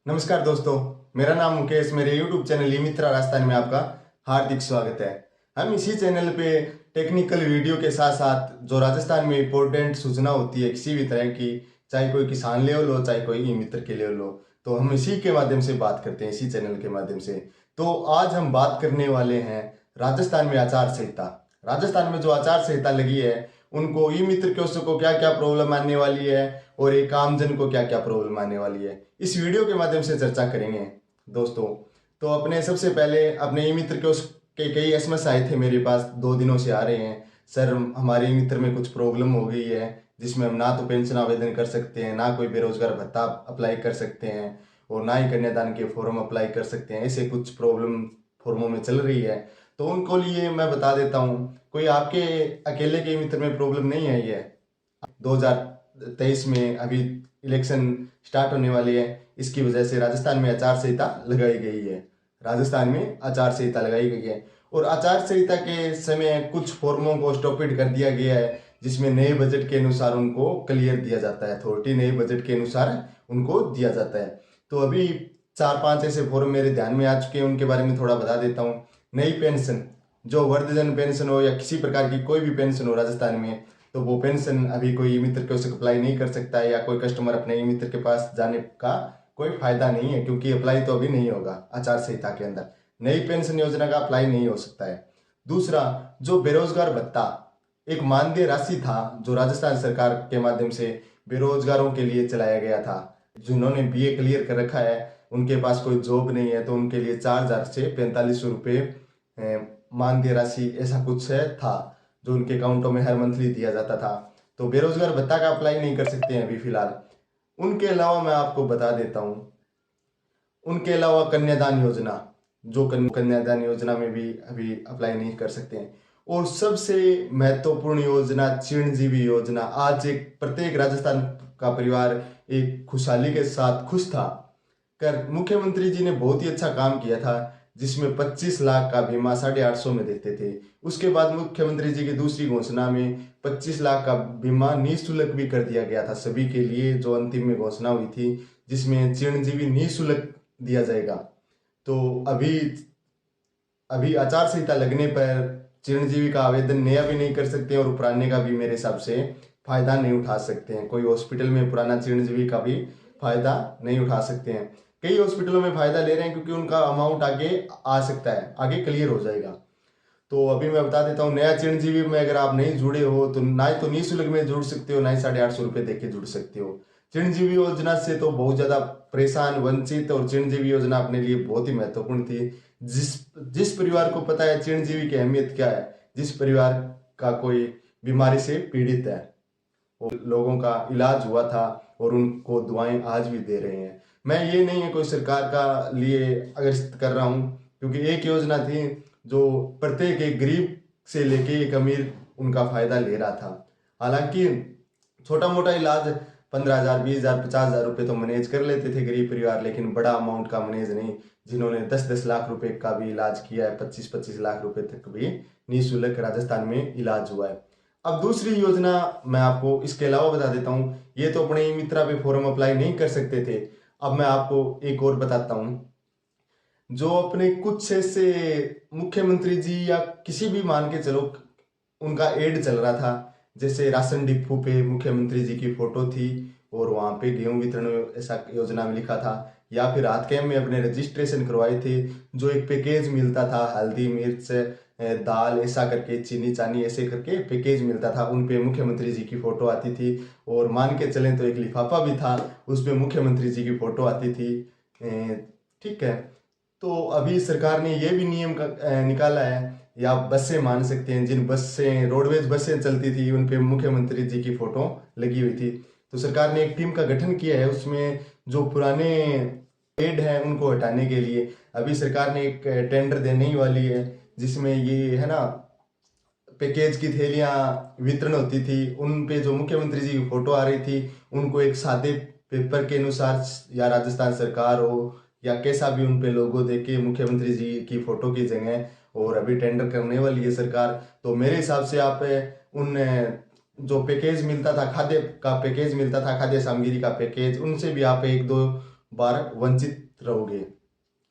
नमस्कार दोस्तों, मेरा नाम मुकेश। मेरे YouTube चैनल ई मित्रा राजस्थान में आपका हार्दिक स्वागत है। हम इसी चैनल पे टेक्निकल वीडियो के साथ साथ जो राजस्थान में इम्पोर्टेंट सूचना होती है किसी भी तरह की, चाहे कोई किसान लेवल हो चाहे कोई ई मित्र के लेवल हो, तो हम इसी के माध्यम से बात करते हैं, इसी चैनल के माध्यम से। तो आज हम बात करने वाले हैं राजस्थान में आचार संहिता। राजस्थान में जो आचार संहिता लगी है उनको ई मित्र को क्या क्या प्रॉब्लम आने वाली है और एक आम जन को क्या क्या प्रॉब्लम आने वाली है, इस वीडियो के माध्यम से चर्चा करेंगे दोस्तों। तो अपने सबसे पहले अपने ई मित्र के कई एसएमएस आए थे मेरे पास, 2 दिनों से आ रहे हैं। सर, हमारे ई मित्र में कुछ प्रॉब्लम हो गई है जिसमें हम ना तो पेंशन आवेदन कर सकते हैं, ना कोई बेरोजगार भत्ता अप्लाई कर सकते हैं और ना ही कन्यादान के फॉर्म अप्लाई कर सकते हैं। ऐसे कुछ प्रॉब्लम फॉर्मों में चल रही है, तो उनको लिए मैं बता देता हूँ। कोई आपके अकेले के ई मित्र में प्रॉब्लम नहीं आई है। 2023 में अभी इलेक्शन स्टार्ट होने वाली है, इसकी वजह से राजस्थान में आचार संहिता लगाई गई है। राजस्थान में आचार संहिता लगाई गई है और आचार संहिता के समय कुछ फॉर्मों को स्टॉपिड कर दिया गया है, जिसमें नए बजट के अनुसार उनको क्लियर दिया जाता है। अथॉरिटी नए बजट के अनुसार उनको दिया जाता है। तो अभी 4-5 ऐसे फॉर्म मेरे ध्यान में आ चुके हैं, उनके बारे में थोड़ा बता देता हूँ। नई पेंशन, जो वृद्धजन पेंशन हो या किसी प्रकार की कोई भी पेंशन हो राजस्थान में, तो वो पेंशन अभी कोई ई मित्र के उसे अप्लाई नहीं कर सकता है, या कोई कस्टमर अपने ई मित्र के पास जाने का कोई फायदा नहीं है, क्योंकि अप्लाई तो अभी नहीं होगा आचार संहिता के अंदर। नई पेंशन योजना का अप्लाई नहीं हो सकता है। दूसरा, जो बेरोजगार भत्ता एक मानदेय राशि था जो राजस्थान सरकार के माध्यम से बेरोजगारों के लिए चलाया गया था, जिन्होंने बीए क्लियर कर रखा है, उनके पास कोई जॉब नहीं है, तो उनके लिए 4,000 से 4500 रुपये मानदेय राशि ऐसा कुछ है था जो उनके अकाउंटों में हर मंथली दिया जाता था। तो बेरोजगार भत्ता का अप्लाई नहीं कर सकते हैं अभी फिलहाल। उनके अलावा मैं आपको बता देता हूँ, उनके अलावा कन्यादान योजना, जो कन्यादान योजना में भी अभी अप्लाई नहीं कर सकते हैं। और सबसे महत्वपूर्ण योजना चिरंजीवी योजना। आज एक प्रत्येक राजस्थान का परिवार एक खुशहाली के साथ खुश था कर मुख्यमंत्री जी ने बहुत ही अच्छा काम किया था, जिसमें 25 लाख का बीमा 850 में देते थे। उसके बाद मुख्यमंत्री जी की दूसरी घोषणा में 25 लाख का बीमा निःशुल्क भी कर दिया गया था सभी के लिए, जो अंतिम में घोषणा हुई थी, जिसमें चिरंजीवी निःशुल्क दिया जाएगा। तो अभी अभी आचार संहिता लगने पर चिरंजीवी का आवेदन नया भी नहीं कर सकते और पुराने का भी मेरे हिसाब से फायदा नहीं उठा सकते हैं। कोई हॉस्पिटल में पुराना चिरंजीवी का भी फायदा नहीं उठा सकते हैं। कई हॉस्पिटलों में फायदा ले रहे हैं क्योंकि उनका अमाउंट आगे आ सकता है, आगे क्लियर हो जाएगा। तो अभी मैं बता देता हूँ, नया चिरंजीवी में अगर आप नहीं जुड़े हो तो ना ही तो निःशुल्क में जुड़ सकते हो, ना ही 850 रुपये दे के जुड़ सकते हो। चिरंजीवी योजना से तो बहुत ज्यादा परेशान, वंचित, और चिरंजीवी योजना अपने लिए बहुत ही महत्वपूर्ण थी। जिस जिस परिवार को पता है चिरंजीवी की अहमियत क्या है, जिस परिवार का कोई बीमारी से पीड़ित है, वो लोगों का इलाज हुआ था और उनको दुआएं आज भी दे रहे हैं। मैं ये नहीं है कोई सरकार का लिए अग्रस्त कर रहा हूँ, क्योंकि एक योजना थी जो प्रत्येक एक गरीब से लेके एक अमीर उनका फायदा ले रहा था। हालांकि छोटा मोटा इलाज 15,000, 20,000, 50,000 रुपये तो मैनेज कर लेते थे गरीब परिवार, लेकिन बड़ा अमाउंट का मैनेज नहीं। जिन्होंने 10-10 लाख रुपए का भी इलाज किया है, 25-25 लाख रुपए तक भी निःशुल्क राजस्थान में इलाज हुआ है। अब दूसरी योजना मैं आपको इसके अलावा बता देता हूँ। ये तो अपने ई मित्रा पे फॉर्म अप्लाई नहीं कर सकते थे। अब मैं आपको एक और बताता हूँ, जो अपने कुछ ऐसे मुख्यमंत्री जी या किसी भी मान के चलो उनका एड चल रहा था, जैसे राशन डिपो पे मुख्यमंत्री जी की फोटो थी और वहां पे गेहूं वितरण ऐसा योजना में लिखा था, या फिर हाथ कैम्प में अपने रजिस्ट्रेशन करवाए थे, जो एक पैकेज मिलता था, हल्दी मिर्च दाल ऐसा करके, चीनी चानी ऐसे करके पैकेज मिलता था, उन पे मुख्यमंत्री जी की फोटो आती थी। और मान के चलें तो एक लिफाफा भी था, उस पे मुख्यमंत्री जी की फोटो आती थी। ठीक है। तो अभी सरकार ने ये भी नियम निकाला है, या आप बसें मान सकते हैं, जिन बसें रोडवेज बसें चलती थी उन पे मुख्यमंत्री जी की फोटो लगी हुई थी। तो सरकार ने एक टीम का गठन किया है, उसमें जो पुराने एड हैं उनको हटाने के लिए अभी सरकार ने एक टेंडर देने ही वाली है, जिसमें ये है ना, पैकेज की थैलियां वितरण होती थी, उन पे जो मुख्यमंत्री जी की फोटो आ रही थी, उनको एक सादे पेपर के अनुसार, या राजस्थान सरकार हो या कैसा भी, उन पे लोगो देके मुख्यमंत्री जी की फोटो की जगह, और अभी टेंडर करने वाली है सरकार। तो मेरे हिसाब से आप उन जो पैकेज मिलता था, खाद्य का पैकेज मिलता था, खाद्य सामग्री का पैकेज, उनसे भी आप 1-2 बार वंचित रहोगे।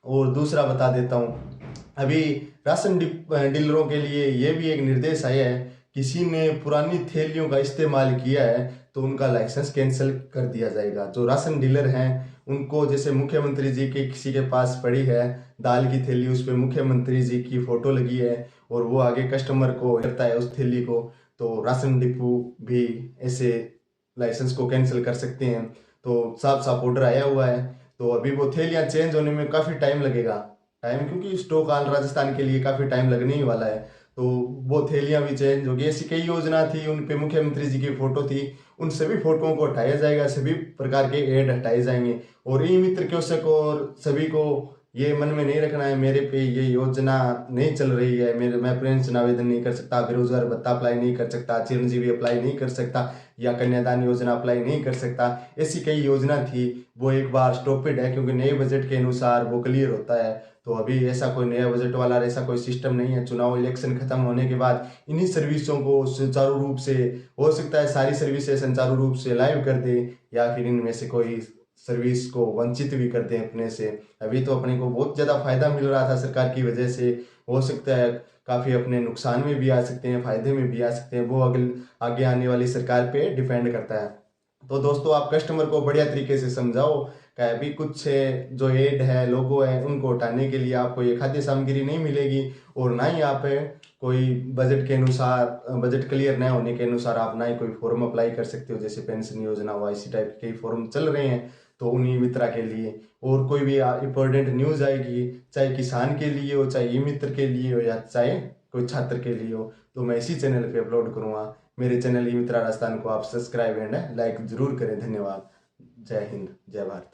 और दूसरा बता देता हूँ, अभी राशन डीलरों के लिए ये भी एक निर्देश आया है, किसी ने पुरानी थैलियों का इस्तेमाल किया है तो उनका लाइसेंस कैंसिल कर दिया जाएगा। जो राशन डीलर हैं उनको, जैसे मुख्यमंत्री जी के किसी के पास पड़ी है दाल की थैली, उस पर मुख्यमंत्री जी की फोटो लगी है और वो आगे कस्टमर को करता है उस थैली को, तो राशन डिपो भी ऐसे लाइसेंस को कैंसिल कर सकते हैं। तो साफ साफ ऑर्डर आया हुआ है, तो अभी वो थैलियाँ चेंज होने में काफ़ी टाइम लगेगा, क्योंकि स्टॉक आल राजस्थान के लिए काफ़ी टाइम लगने ही वाला है। तो वो थैलियाँ भी चेंज होगी। ऐसी कई योजना थी, उन पे मुख्यमंत्री जी की फोटो थी, उन सभी फोटोओं को हटाया जाएगा, सभी प्रकार के ऐड हटाए जाएंगे। और ई मित्र कियोस्क और सभी को ये मन में नहीं रखना है मेरे पे ये योजना नहीं चल रही है, मैं पेंशन आवेदन नहीं कर सकता, बेरोजगार भत्ता अप्लाई नहीं कर सकता, चिरंजीवी अप्लाई नहीं कर सकता, या कन्यादान योजना अप्लाई नहीं कर सकता। ऐसी कई योजना थी, वो एक बार स्टॉपेड है क्योंकि नए बजट के अनुसार वो क्लियर होता है। तो अभी ऐसा कोई नया बजट वाला ऐसा कोई सिस्टम नहीं है। चुनाव इलेक्शन खत्म होने के बाद इन्हीं सर्विसों को सुचारू रूप से, हो सकता है सारी सर्विसेज सुचारू रूप से लाइव कर दे, या फिर इनमें से कोई सर्विस को वंचित भी कर दें अपने से। अभी तो अपने को बहुत ज़्यादा फायदा मिल रहा था सरकार की वजह से, हो सकता है काफ़ी अपने नुकसान में भी आ सकते हैं, फायदे में भी आ सकते हैं, वो आगे आने वाली सरकार पे डिपेंड करता है। तो दोस्तों, आप कस्टमर को बढ़िया तरीके से समझाओ कि अभी कुछ जो एड है, लोगो है, उनको हटाने के लिए आपको ये खाद्य सामग्री नहीं मिलेगी, और ना ही आप कोई बजट के अनुसार, बजट क्लियर न होने के अनुसार आप ना ही कोई फॉर्म अप्लाई कर सकते हो, जैसे पेंशन योजना हुआ, इसी टाइप के कई फॉर्म चल रहे हैं। तो उन्हीं मित्रा के लिए, और कोई भी इंपॉर्टेंट न्यूज़ आएगी, चाहे किसान के लिए हो, चाहे ई मित्र के लिए हो, या चाहे कोई छात्र के लिए हो, तो मैं इसी चैनल पे अपलोड करूँगा। मेरे चैनल ई मित्रा राजस्थान को आप सब्सक्राइब एंड लाइक जरूर करें। धन्यवाद। जय हिंद, जय भारत।